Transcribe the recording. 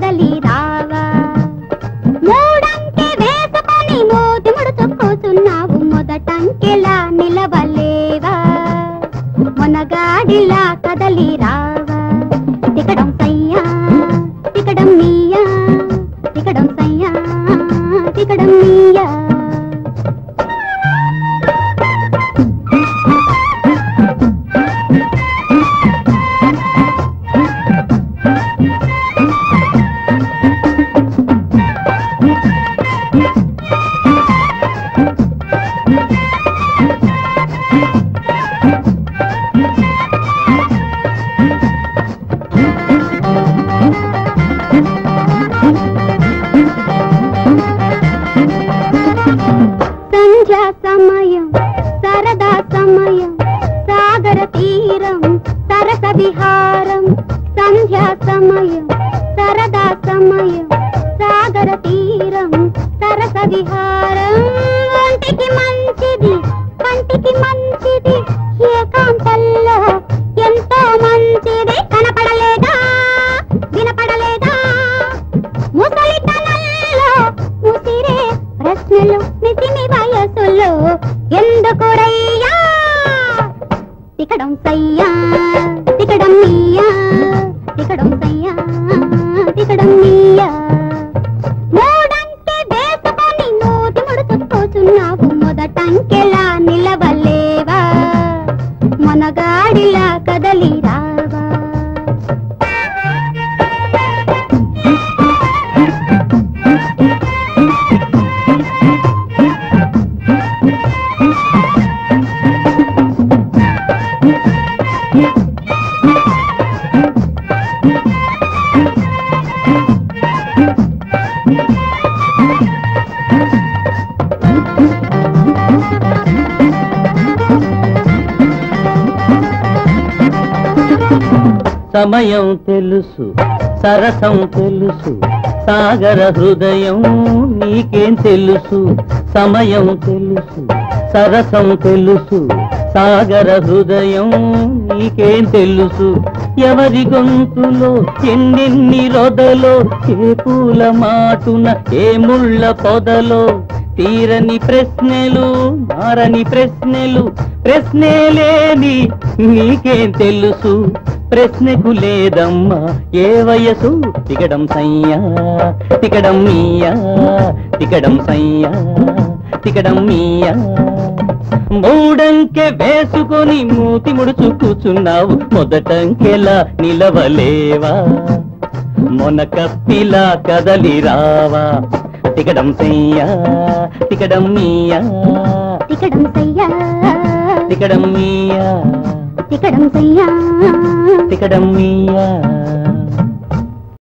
కదలి రావా మూడంకె వేసుకొని మూతి ముడుచు కూచున్నావు మొదటంకెలా నిలవలేవా మొనగాడిలా కదలి రావా తికడం సయ్యా తికడం నీయా తికడం సయ్యా తికడం నీయా సంధ్యా సమయం సరదా సమయం సాగర తీరం సరస విహారం సంధ్యా సమయం సరదా సమయం సాగర తీరం సరస విహారం ఒంటికి మంచిది కంటికి మంచిది ఏకాంతంలో ఎంతో మంచిది కనపడలేదా వినపడలేదా ముసలితనంలో ముసిరే ప్రశ్నలు నితిని వయసులో ఎందుకురయ్యా తికడం సయ్యా తికడం నీయా తికడం సయ్యా తికడం నీయా మూడంకె వేసుకొని నూతి ముడుచు కూచున్నావు మొదటంకెలా నిలవలేవా మొనగాడిలా కదలి రావా సమయం తెలుసు సరసం తెలుసు సాగర హృదయం నీకేం తెలుసు సమయం తెలుసు సరసం తెలుసు సాగర హృదయం నీకేం తెలుసు ఎవరి గొంతులో ఎన్నెన్ని రొదలో ఏ పూల మాటున ఏ ముళ్ళ పొదలో తీరని ప్రశ్నలు మారని ప్రశ్నలు ప్రశ్నే లేని నీకేం తెలుసు ప్రశ్నకు లేదమ్మా ఏ వయసు తికడం సయ్యా తికడం నీయా తికడం సయ్యా తికడం నీయా మూడంకె వేసుకొని మూతి ముడుచు కూచున్నావు మొదటంకెలా నిలవలేవా మొనకప్పిలా కదలి రావా తికడం సయ్యా తికడం నీయా తికడం సయ్యా తికడం నీయా తికడం సయ్యా తికడం నీయా